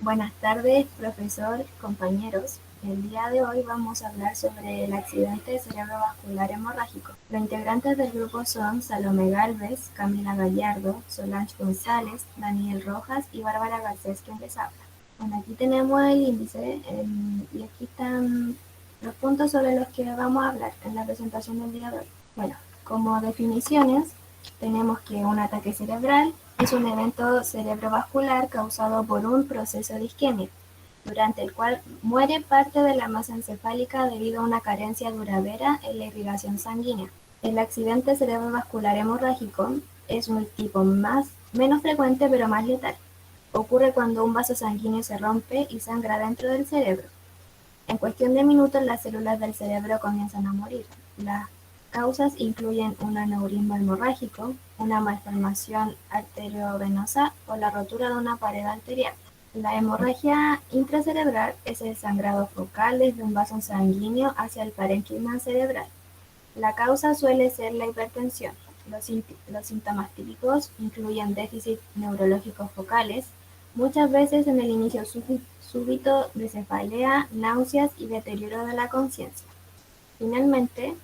Buenas tardes, profesor, compañeros. El día de hoy vamos a hablar sobre el accidente cerebrovascular hemorrágico. Los integrantes del grupo son Salomé Gálvez, Camila Gallardo, Solange González, Daniel Rojas y Bárbara Garcés, quien les habla. Bueno, aquí tenemos el índice y aquí están los puntos sobre los que vamos a hablar en la presentación del día de hoy. Bueno, como definiciones, tenemos que un ataque cerebral es un evento cerebrovascular causado por un proceso de isquemia, durante el cual muere parte de la masa encefálica debido a una carencia duradera en la irrigación sanguínea. El accidente cerebrovascular hemorrágico es un tipo menos frecuente pero más letal. Ocurre cuando un vaso sanguíneo se rompe y sangra dentro del cerebro. En cuestión de minutos, las células del cerebro comienzan a morir. Las causas incluyen un aneurisma hemorrágico, una malformación arteriovenosa o la rotura de una pared arterial. La hemorragia intracerebral es el sangrado focal desde un vaso sanguíneo hacia el parénquima cerebral. La causa suele ser la hipertensión. Los síntomas típicos incluyen déficit neurológicos focales, muchas veces en el inicio súbito de cefalea, náuseas y deterioro de la conciencia. Finalmente,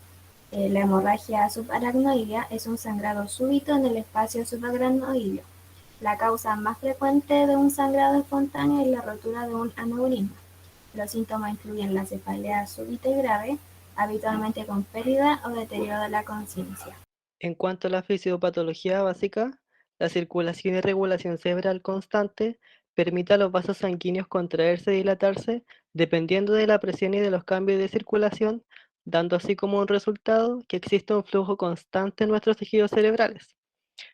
la hemorragia subaracnoidea es un sangrado súbito en el espacio subaracnoideo. La causa más frecuente de un sangrado espontáneo es la rotura de un aneurisma. Los síntomas incluyen la cefalea súbita y grave, habitualmente con pérdida o deterioro de la conciencia. En cuanto a la fisiopatología básica, la circulación y regulación cerebral constante permite a los vasos sanguíneos contraerse y dilatarse dependiendo de la presión y de los cambios de circulación, dando así como un resultado que existe un flujo constante en nuestros tejidos cerebrales.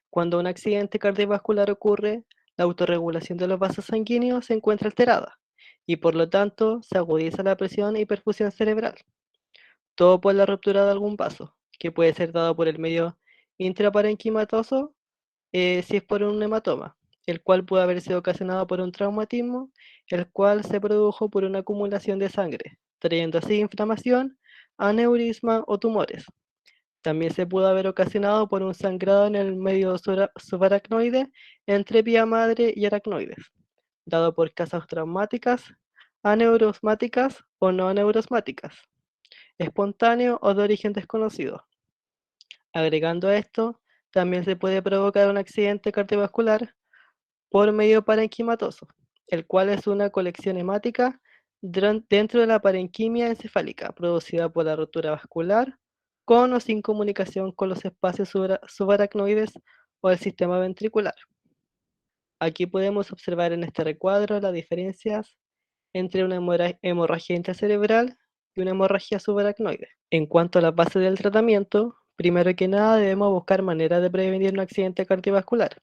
Cuando un accidente cardiovascular ocurre, la autorregulación de los vasos sanguíneos se encuentra alterada y por lo tanto se agudiza la presión y perfusión cerebral. Todo por la ruptura de algún vaso, que puede ser dado por el medio intraparenquimatoso si es por un hematoma, el cual puede haber sido ocasionado por un traumatismo, el cual se produjo por una acumulación de sangre, trayendo así inflamación, aneurisma o tumores. También se pudo haber ocasionado por un sangrado en el medio subaracnoide entre vía madre y aracnoides, dado por causas traumáticas, aneurosmáticas o no aneurosmáticas, espontáneo o de origen desconocido. Agregando a esto, también se puede provocar un accidente cardiovascular por medio parenquimatoso, el cual es una colección hemática dentro de la parenquimia encefálica, producida por la rotura vascular, con o sin comunicación con los espacios subaracnoides o el sistema ventricular. Aquí podemos observar en este recuadro las diferencias entre una hemorragia intracerebral y una hemorragia subaracnoide. En cuanto a la base del tratamiento, primero que nada debemos buscar maneras de prevenir un accidente cardiovascular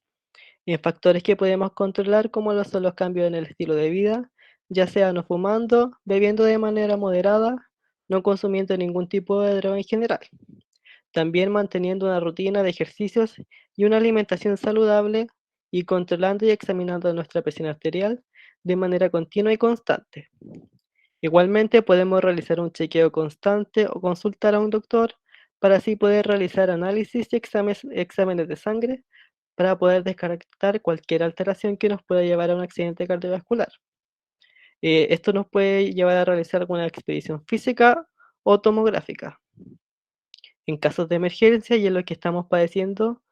en factores que podemos controlar como lo son los cambios en el estilo de vida, ya sea no fumando, bebiendo de manera moderada, no consumiendo ningún tipo de droga en general. También manteniendo una rutina de ejercicios y una alimentación saludable y controlando y examinando nuestra presión arterial de manera continua y constante. Igualmente podemos realizar un chequeo constante o consultar a un doctor para así poder realizar análisis y exámenes de sangre para poder descartar cualquier alteración que nos pueda llevar a un accidente cardiovascular. Esto nos puede llevar a realizar alguna expedición física o tomográfica. En casos de emergencia y en lo que estamos padeciendo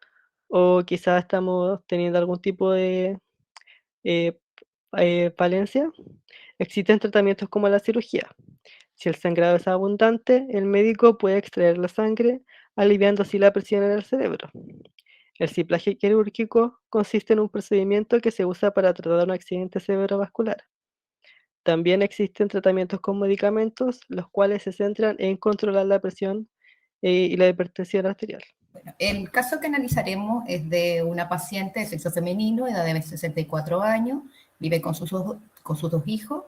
o quizás estamos teniendo algún tipo de eh, falencia, existen tratamientos como la cirugía. Si el sangrado es abundante, el médico puede extraer la sangre, aliviando así la presión en el cerebro. El ciplaje quirúrgico consiste en un procedimiento que se usa para tratar un accidente cerebrovascular. También existen tratamientos con medicamentos, los cuales se centran en controlar la presión y la hipertensión arterial. Bueno, el caso que analizaremos es de una paciente de sexo femenino, edad de 64 años, vive con sus dos hijos,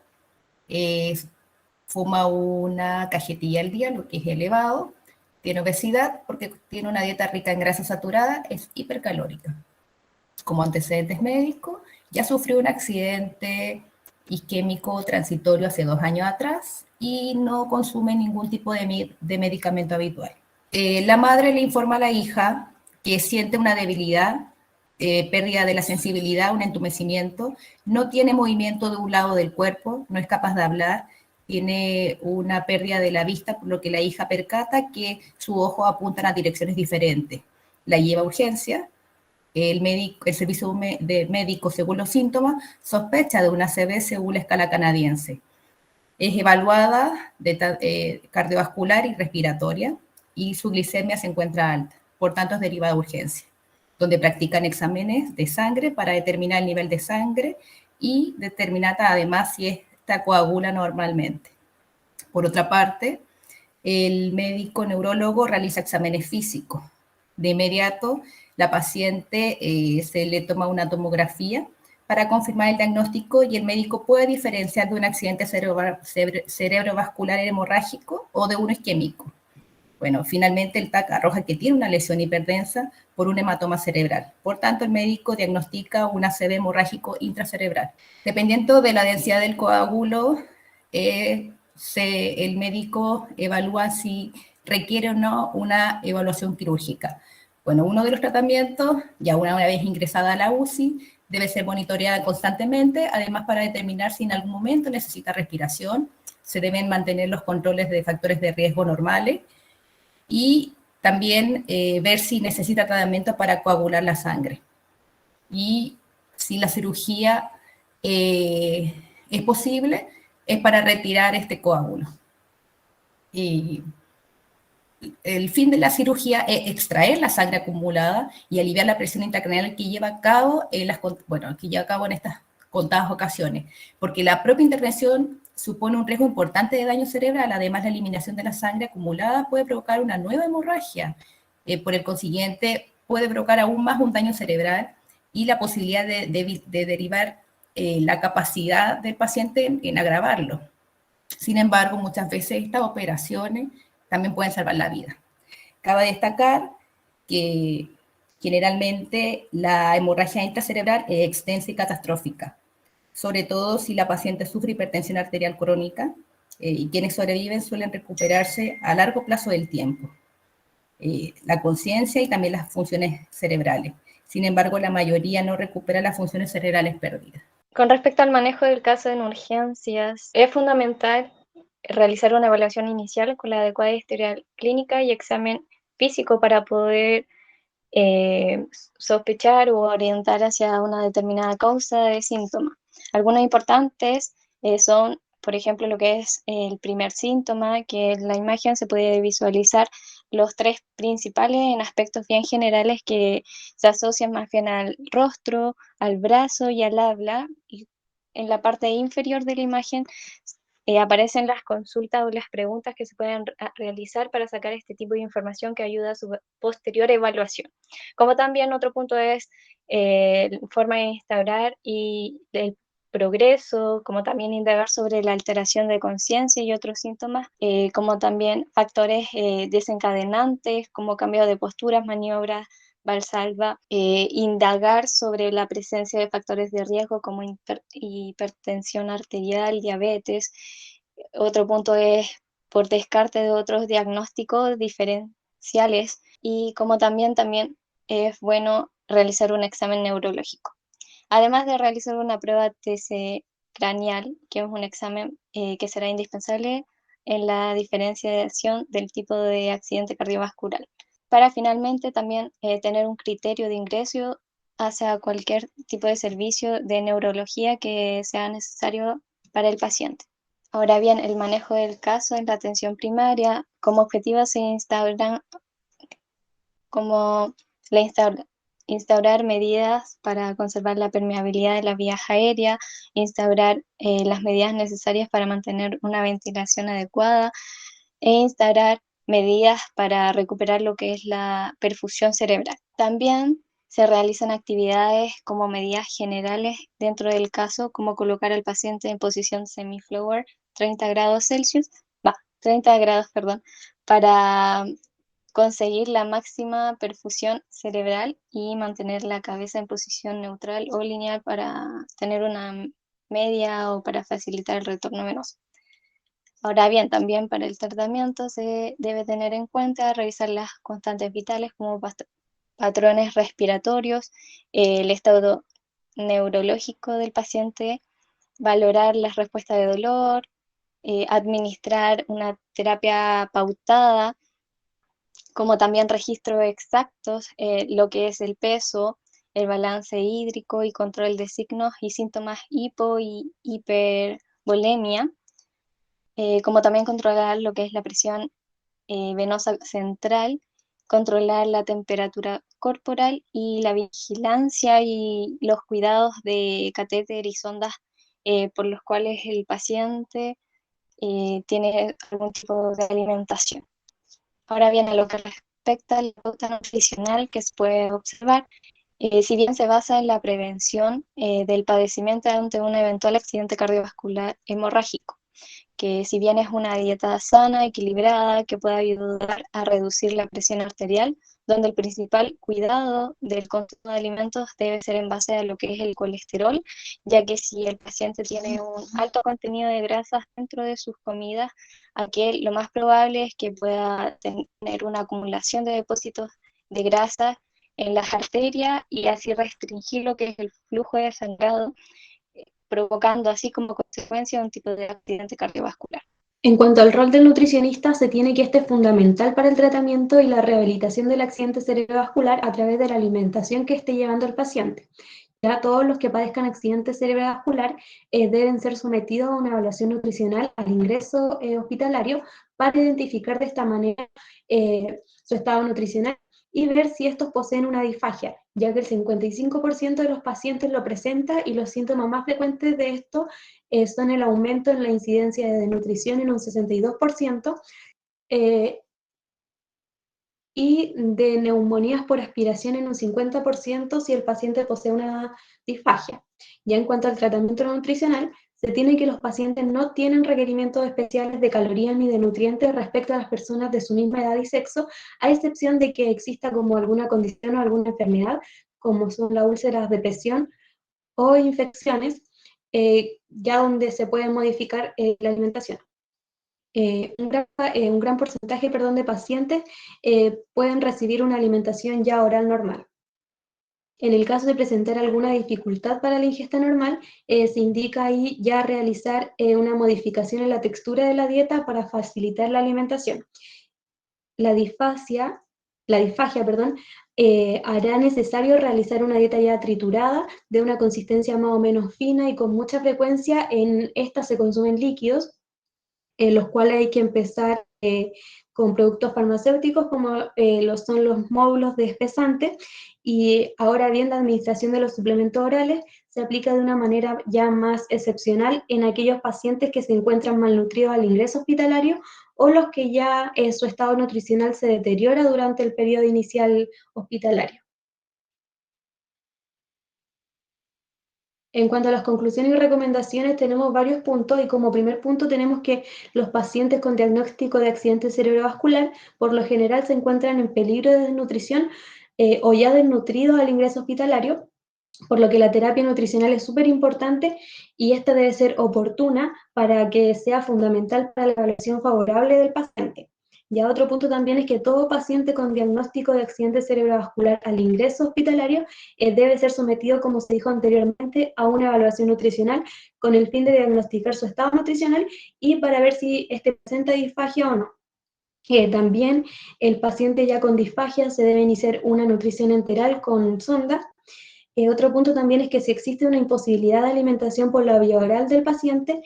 fuma una cajetilla al día, lo que es elevado, tiene obesidad porque tiene una dieta rica en grasa saturada, es hipercalórica. Como antecedentes médicos, ya sufrió un accidente isquémico transitorio hace 2 años atrás y no consume ningún tipo de medicamento habitual. La madre le informa a la hija que siente una debilidad pérdida de la sensibilidad, un entumecimiento, no tiene movimiento de un lado del cuerpo, no es capaz de hablar, tiene una pérdida de la vista, por lo que la hija percata que sus ojos apuntan a direcciones diferentes. La lleva a urgencia, el servicio de médico, según los síntomas, sospecha de una ACV según la escala canadiense. Es evaluada cardiovascular y respiratoria y su glicemia se encuentra alta, por tanto es derivada a urgencia, donde practican exámenes de sangre para determinar el nivel de sangre y determinar además si esta coagula normalmente. Por otra parte, el médico neurólogo realiza exámenes físicos. De inmediato, la paciente se le toma una tomografía para confirmar el diagnóstico y el médico puede diferenciar de un accidente cerebrovascular hemorrágico o de uno isquémico. Bueno, finalmente el TAC arroja que tiene una lesión hiperdensa por un hematoma cerebral. Por tanto, el médico diagnostica un ACV hemorrágico intracerebral. Dependiendo de la densidad del coágulo, el médico evalúa si requiere o no una evaluación quirúrgica. Bueno, uno de los tratamientos, ya una vez ingresada a la UCI, debe ser monitoreada constantemente, además para determinar si en algún momento necesita respiración, se deben mantener los controles de factores de riesgo normales y también ver si necesita tratamiento para coagular la sangre y si la cirugía es posible, es para retirar este coágulo. Y el fin de la cirugía es extraer la sangre acumulada y aliviar la presión intracraneal que lleva a cabo en estas contadas ocasiones, porque la propia intervención supone un riesgo importante de daño cerebral. Además, la eliminación de la sangre acumulada puede provocar una nueva hemorragia, por el consiguiente puede provocar aún más un daño cerebral y la posibilidad de derivar la capacidad del paciente en agravarlo. Sin embargo, muchas veces estas operaciones también pueden salvar la vida. Cabe destacar que generalmente la hemorragia intracerebral es extensa y catastrófica, sobre todo si la paciente sufre hipertensión arterial crónica, y quienes sobreviven suelen recuperarse a largo plazo del tiempo, la conciencia y también las funciones cerebrales. Sin embargo, la mayoría no recupera las funciones cerebrales perdidas. Con respecto al manejo del caso en urgencias, es fundamental realizar una evaluación inicial con la adecuada historia clínica y examen físico para poder sospechar o orientar hacia una determinada causa de síntomas. Algunos importantes son, por ejemplo, lo que es el primer síntoma, que en la imagen se puede visualizar los tres principales en aspectos bien generales que se asocian más bien al rostro, al brazo y al habla. Y en la parte inferior de la imagen aparecen las consultas o las preguntas que se pueden realizar para sacar este tipo de información que ayuda a su posterior evaluación. Como también otro punto es forma de instaurar y el progreso, como también indagar sobre la alteración de conciencia y otros síntomas, como también factores desencadenantes, como cambio de posturas, maniobras, Valsalva, indagar sobre la presencia de factores de riesgo como hipertensión arterial, diabetes. Otro punto es por descarte de otros diagnósticos diferenciales y como también es bueno realizar un examen neurológico. Además de realizar una prueba TC craneal, que es un examen que será indispensable en la diferenciación del tipo de accidente cardiovascular, para finalmente también tener un criterio de ingreso hacia cualquier tipo de servicio de neurología que sea necesario para el paciente. Ahora bien, el manejo del caso en la atención primaria, como objetivo se instauran como instaurar medidas para conservar la permeabilidad de las vías aéreas, instaurar las medidas necesarias para mantener una ventilación adecuada e instaurar medidas para recuperar lo que es la perfusión cerebral. También se realizan actividades como medidas generales dentro del caso, como colocar al paciente en posición semi-flower 30 grados Celsius, 30 grados, perdón, para conseguir la máxima perfusión cerebral y mantener la cabeza en posición neutral o lineal para tener una media o para facilitar el retorno venoso. Ahora bien, también para el tratamiento se debe tener en cuenta revisar las constantes vitales como patrones respiratorios, el estado neurológico del paciente, valorar las respuestas de dolor, administrar una terapia pautada, como también registros exactos, lo que es el peso, el balance hídrico y control de signos y síntomas hipo y hipervolemia, como también controlar lo que es la presión venosa central, controlar la temperatura corporal y la vigilancia y los cuidados de catéter y sondas por los cuales el paciente tiene algún tipo de alimentación. Ahora bien, a lo que respecta a la pauta nutricional que se puede observar, si bien se basa en la prevención del padecimiento ante un eventual accidente cardiovascular hemorrágico, que si bien es una dieta sana, equilibrada, que puede ayudar a reducir la presión arterial, donde el principal cuidado del consumo de alimentos debe ser en base a lo que es el colesterol, ya que si el paciente tiene un alto contenido de grasas dentro de sus comidas, aquí lo más probable es que pueda tener una acumulación de depósitos de grasas en las arterias y así restringir lo que es el flujo de sangrado, provocando así como consecuencia un tipo de accidente cardiovascular. En cuanto al rol del nutricionista, se tiene que este es fundamental para el tratamiento y la rehabilitación del accidente cerebrovascular a través de la alimentación que esté llevando el paciente. Ya todos los que padezcan accidente cerebrovascular deben ser sometidos a una evaluación nutricional al ingreso hospitalario para identificar de esta manera su estado nutricional y ver si estos poseen una disfagia, ya que el 55% de los pacientes lo presenta y los síntomas más frecuentes de esto son el aumento en la incidencia de desnutrición en un 62%, y de neumonías por aspiración en un 50% si el paciente posee una disfagia. Ya en cuanto al tratamiento nutricional, se tiene que los pacientes no tienen requerimientos especiales de calorías ni de nutrientes respecto a las personas de su misma edad y sexo, a excepción de que exista como alguna condición o alguna enfermedad, como son las úlceras de presión o infecciones, ya donde se puede modificar la alimentación. Un gran porcentaje, perdón, de pacientes pueden recibir una alimentación ya oral normal. En el caso de presentar alguna dificultad para la ingesta normal, se indica ahí ya realizar una modificación en la textura de la dieta para facilitar la alimentación. La disfagia, perdón, hará necesario realizar una dieta ya triturada, de una consistencia más o menos fina y con mucha frecuencia. En esta se consumen líquidos, los cuales hay que empezar con productos farmacéuticos como son los módulos de espesante, y ahora bien la administración de los suplementos orales se aplica de una manera ya más excepcional en aquellos pacientes que se encuentran malnutridos al ingreso hospitalario o los que ya su estado nutricional se deteriora durante el periodo inicial hospitalario. En cuanto a las conclusiones y recomendaciones, tenemos varios puntos, y como primer punto tenemos que los pacientes con diagnóstico de accidente cerebrovascular por lo general se encuentran en peligro de desnutrición o ya desnutridos al ingreso hospitalario, por lo que la terapia nutricional es súper importante y esta debe ser oportuna para que sea fundamental para la evaluación favorable del paciente. Ya otro punto también es que todo paciente con diagnóstico de accidente cerebrovascular al ingreso hospitalario debe ser sometido, como se dijo anteriormente, a una evaluación nutricional con el fin de diagnosticar su estado nutricional y para ver si presenta disfagia o no. También el paciente ya con disfagia se debe iniciar una nutrición enteral con sonda. Otro punto también es que si existe una imposibilidad de alimentación por la vía oral del paciente,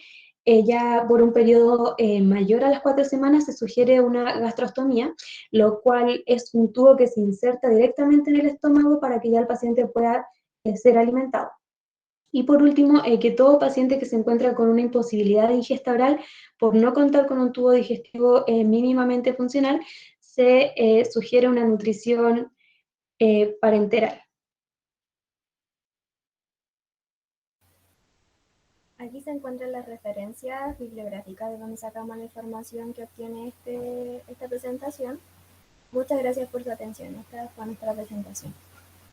ya por un periodo mayor a las 4 semanas se sugiere una gastrostomía, lo cual es un tubo que se inserta directamente en el estómago para que ya el paciente pueda ser alimentado. Y por último, que todo paciente que se encuentra con una imposibilidad de ingesta oral por no contar con un tubo digestivo mínimamente funcional, se sugiere una nutrición parenteral. Aquí se encuentran las referencias bibliográficas de donde sacamos la información que obtiene esta presentación. Muchas gracias por su atención. Esta fue nuestra presentación.